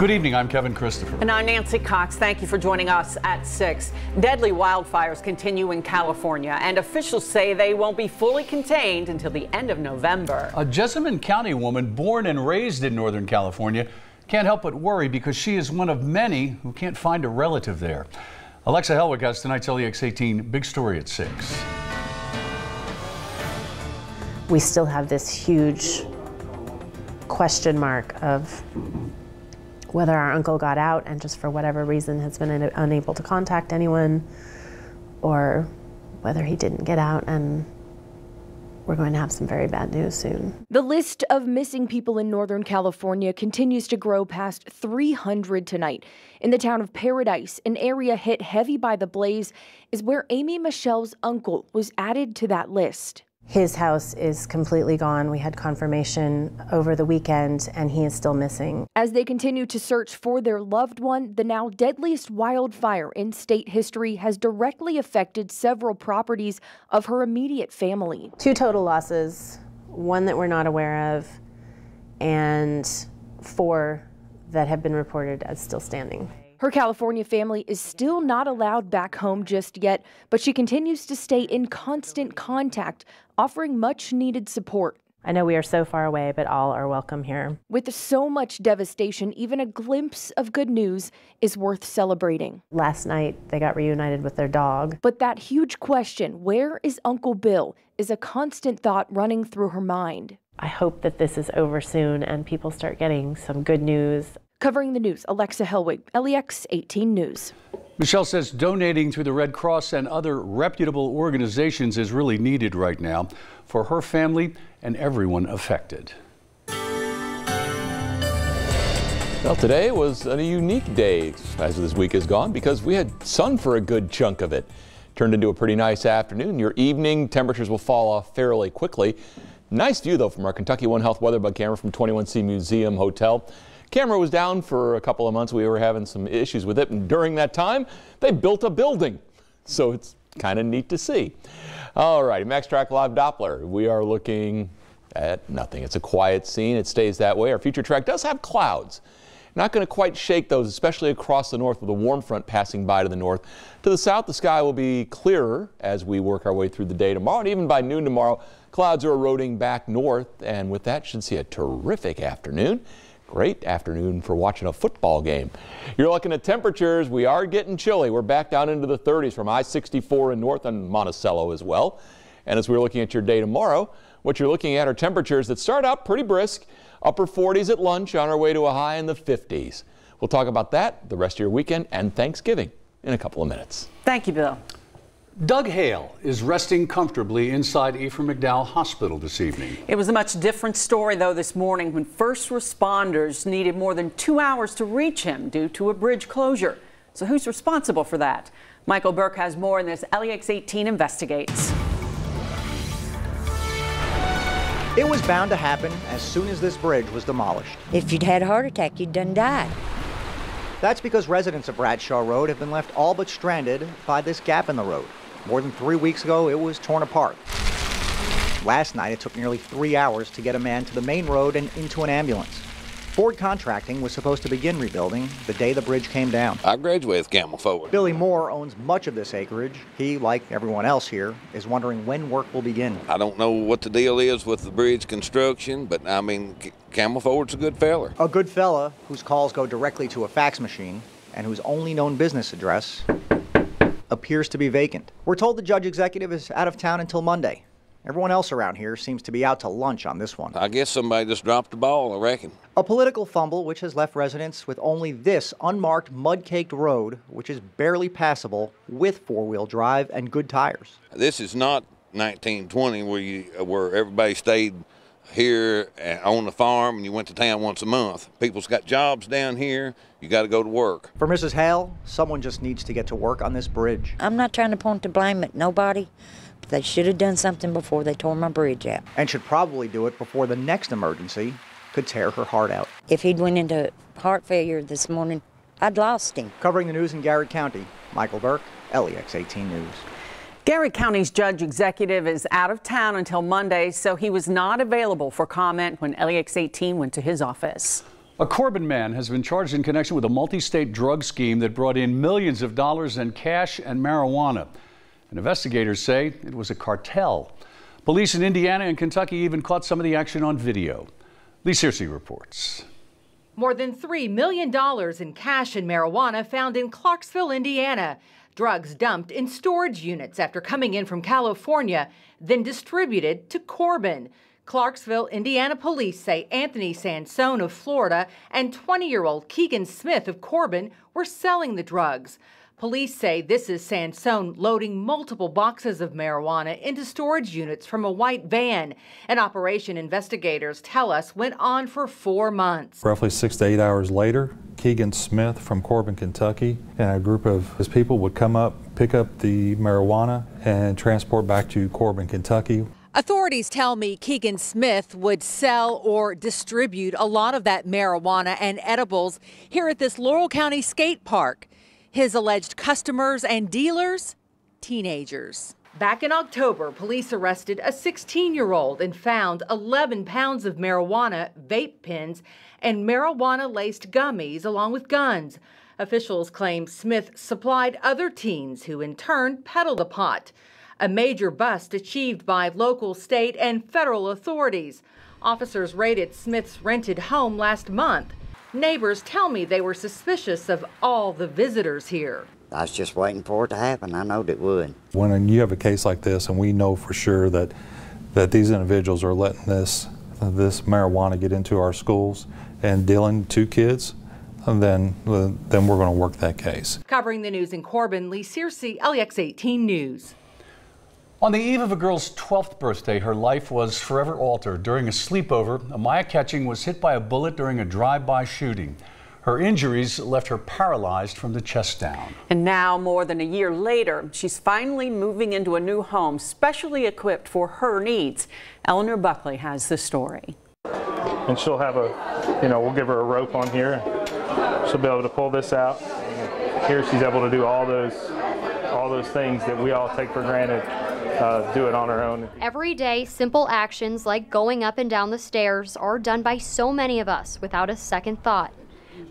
Good evening, I'm Kevin Christopher. And I'm Nancy Cox. Thank you for joining us at 6. Deadly wildfires continue in California, and officials say they won't be fully contained until the end of November. A Jessamine County woman born and raised in Northern California can't help but worry because she is one of many who can't find a relative there. Alexa Helwig has tonight's LEX 18 big story at 6. We still have this huge question mark of whether our uncle got out and just for whatever reason has been unable to contact anyone, or whether he didn't get out and we're going to have some very bad news soon. The list of missing people in Northern California continues to grow past 300 tonight. In the town of Paradise, an area hit heavy by the blaze, is where Amy Michelle's uncle was added to that list. His house is completely gone. We had confirmation over the weekend, and he is still missing. As they continue to search for their loved one, the now deadliest wildfire in state history has directly affected several properties of her immediate family. 2 total losses, 1 that we're not aware of, and 4 that have been reported as still standing. Her California family is still not allowed back home just yet, but she continues to stay in constant contact, offering much needed support. I know we are so far away, but all are welcome here. With so much devastation, even a glimpse of good news is worth celebrating. Last night, they got reunited with their dog. But that huge question, where is Uncle Bill, is a constant thought running through her mind. I hope that this is over soon and people start getting some good news. Covering the news, Alexa Helwig, LEX 18 News. Michelle says donating through the Red Cross and other reputable organizations is really needed right now for her family and everyone affected. Well, today was a unique day as this week has gone because we had sun for a good chunk of it. Turned into a pretty nice afternoon. Your evening temperatures will fall off fairly quickly. Nice view, though, from our Kentucky One Health weatherbug camera from 21C Museum Hotel. Camera was down for a couple of months. We were having some issues with it, and during that time, they built a building. So it's kind of neat to see. All right, Max Track Live Doppler. We are looking at nothing. It's a quiet scene. It stays that way. Our future track does have clouds. Not going to quite shake those, especially across the north with a warm front passing by to the north. To the south, the sky will be clearer as we work our way through the day tomorrow, and even by noon tomorrow, clouds are eroding back north, and with that, should see a terrific afternoon. Great afternoon for watching a football game. You're looking at temperatures. We are getting chilly. We're back down into the 30s from I-64 in north and Monticello as well. And as we're looking at your day tomorrow, what you're looking at are temperatures that start out pretty brisk, upper 40s at lunch on our way to a high in the 50s. We'll talk about that, the rest of your weekend, and Thanksgiving in a couple of minutes. Thank you, Bill. Doug Hale is resting comfortably inside Ephraim McDowell Hospital this evening. It was a much different story, though, this morning when first responders needed more than 2 hours to reach him due to a bridge closure. So who's responsible for that? Michael Burke has more in this LEX 18 Investigates. It was bound to happen as soon as this bridge was demolished. If you'd had a heart attack, you'd done died. That's because residents of Bradshaw Road have been left all but stranded by this gap in the road. More than 3 weeks ago, it was torn apart. Last night, it took nearly 3 hours to get a man to the main road and into an ambulance. Ford Contracting was supposed to begin rebuilding the day the bridge came down. I graduated with Camel Forward. Billy Moore owns much of this acreage. He, like everyone else here, is wondering when work will begin. I don't know what the deal is with the bridge construction, but I mean, Camel Forward's a good fella. A good fella whose calls go directly to a fax machine and whose only known business address appears to be vacant. We're told the judge executive is out of town until Monday. Everyone else around here seems to be out to lunch on this one. I guess somebody just dropped the ball, I reckon. A political fumble which has left residents with only this unmarked, mud-caked road, which is barely passable with four-wheel drive and good tires. This is not 1920 where everybody stayed here on the farm and you went to town once a month. People's got jobs down here. You got to go to work. For Mrs. Hale, someone just needs to get to work on this bridge. I'm not trying to point the blame at nobody, but they should have done something before they tore my bridge out. And should probably do it before the next emergency could tear her heart out. If he'd went into heart failure this morning, I'd lost him. Covering the news in Garrett County, Michael Burke, LEX 18 News. Garrett County's judge executive is out of town until Monday, so he was not available for comment when LEX 18 went to his office. A Corbin man has been charged in connection with a multi-state drug scheme that brought in millions of dollars in cash and marijuana. And investigators say it was a cartel. Police in Indiana and Kentucky even caught some of the action on video. Lee Searcy reports. More than $3 million in cash and marijuana found in Clarksville, Indiana. Drugs dumped in storage units after coming in from California, then distributed to Corbin. Clarksville, Indiana police say Anthony Sansone of Florida and 20-year-old Keegan Smith of Corbin were selling the drugs. Police say this is Sansone loading multiple boxes of marijuana into storage units from a white van. An operation investigators tell us went on for 4 months. Roughly 6 to 8 hours later, Keegan Smith from Corbin, Kentucky, and a group of his people would come up, pick up the marijuana, and transport back to Corbin, Kentucky. Authorities tell me Keegan Smith would sell or distribute a lot of that marijuana and edibles here at this Laurel County skate park. His alleged customers and dealers, teenagers. Back in October, police arrested a 16-year-old and found 11 pounds of marijuana, vape pens, and marijuana-laced gummies along with guns. Officials claim Smith supplied other teens who in turn peddled the pot. A major bust achieved by local, state, and federal authorities. Officers raided Smith's rented home last month. Neighbors tell me they were suspicious of all the visitors here. I was just waiting for it to happen. I knowed it would. When you have a case like this and we know for sure that these individuals are letting this marijuana get into our schools and dealing to kids, then we're going to work that case. Covering the news in Corbin, Lee Searcy, LEX 18 News. On the eve of a girl's 12th birthday, her life was forever altered. During a sleepover, Amaya Ketching was hit by a bullet during a drive-by shooting. Her injuries left her paralyzed from the chest down. And now, more than a year later, she's finally moving into a new home specially equipped for her needs. Eleanor Buckley has the story. And she'll have we'll give her a rope on here. She'll be able to pull this out. Here she's able to do all those things that we all take for granted. Do it on her own. Every day, simple actions like going up and down the stairs are done by so many of us without a second thought.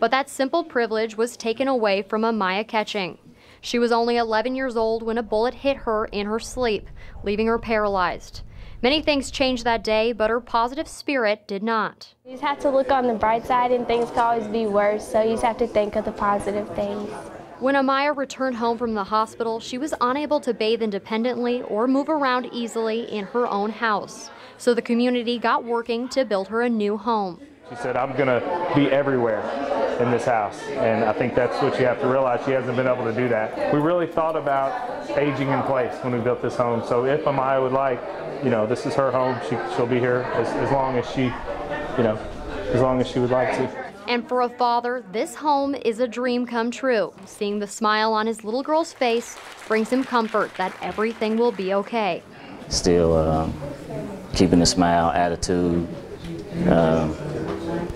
But that simple privilege was taken away from Amaya Ketching. She was only 11 years old when a bullet hit her in her sleep, leaving her paralyzed. Many things changed that day, but her positive spirit did not. You just have to look on the bright side, and things can always be worse, so you just have to think of the positive things. When Amaya returned home from the hospital, she was unable to bathe independently or move around easily in her own house. So the community got working to build her a new home. She said, I'm going to be everywhere in this house. And I think that's what you have to realize. She hasn't been able to do that. We really thought about aging in place when we built this home. So if Amaya would like, this is her home. She'll be here as long as she, as long as she would like to. And for a father, this home is a dream come true. Seeing the smile on his little girl's face brings him comfort that everything will be okay. Still keeping a smile, attitude.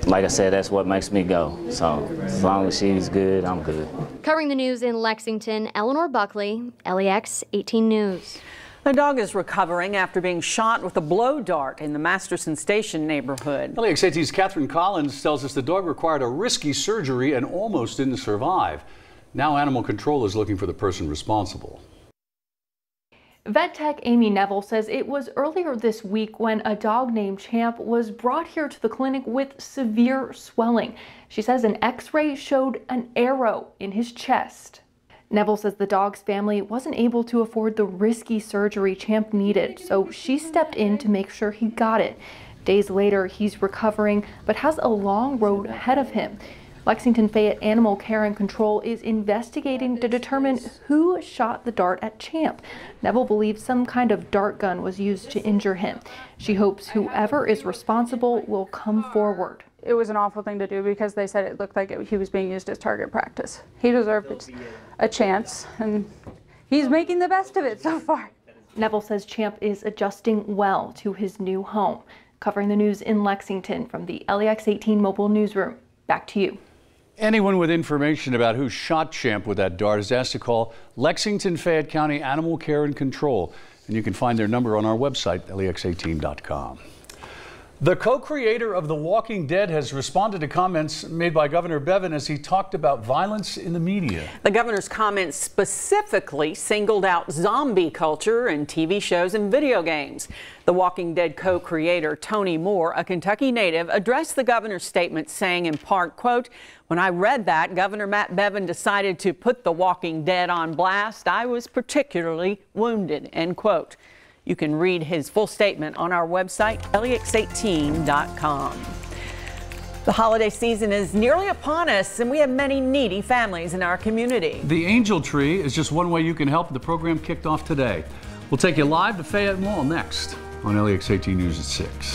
Like I said, that's what makes me go. So as long as she's good, I'm good. Covering the news in Lexington, Eleanor Buckley, LEX 18 News. The dog is recovering after being shot with a blow dart in the Masterson Station neighborhood. LEX 18's Catherine Collins tells us the dog required a risky surgery and almost didn't survive. Now animal control is looking for the person responsible. Vet tech Amy Neville says it was earlier this week when a dog named Champ was brought here to the clinic with severe swelling. She says an x-ray showed an arrow in his chest. Neville says the dog's family wasn't able to afford the risky surgery Champ needed, so she stepped in to make sure he got it. Days later, he's recovering, but has a long road ahead of him. Lexington Fayette Animal Care and Control is investigating to determine who shot the dart at Champ. Neville believes some kind of dart gun was used to injure him. She hopes whoever is responsible will come forward. It was an awful thing to do because they said it looked like he was being used as target practice. He deserved a chance, and he's making the best of it so far. Neville says Champ is adjusting well to his new home. Covering the news in Lexington from the LEX 18 mobile newsroom. Back to you. Anyone with information about who shot Champ with that dart is asked to call Lexington Fayette County Animal Care and Control. And you can find their number on our website, lex18.com. The co-creator of The Walking Dead has responded to comments made by Governor Bevin as he talked about violence in the media. The governor's comments specifically singled out zombie culture in TV shows and video games. The Walking Dead co-creator Tony Moore, a Kentucky native, addressed the governor's statement saying in part, quote, "When I read that Governor Matt Bevin decided to put The Walking Dead on blast, I was particularly wounded," end quote. You can read his full statement on our website, LEX18.com. The holiday season is nearly upon us, and we have many needy families in our community. The Angel Tree is just one way you can help. The program kicked off today. We'll take you live to Fayette Mall next on LEX 18 News at 6.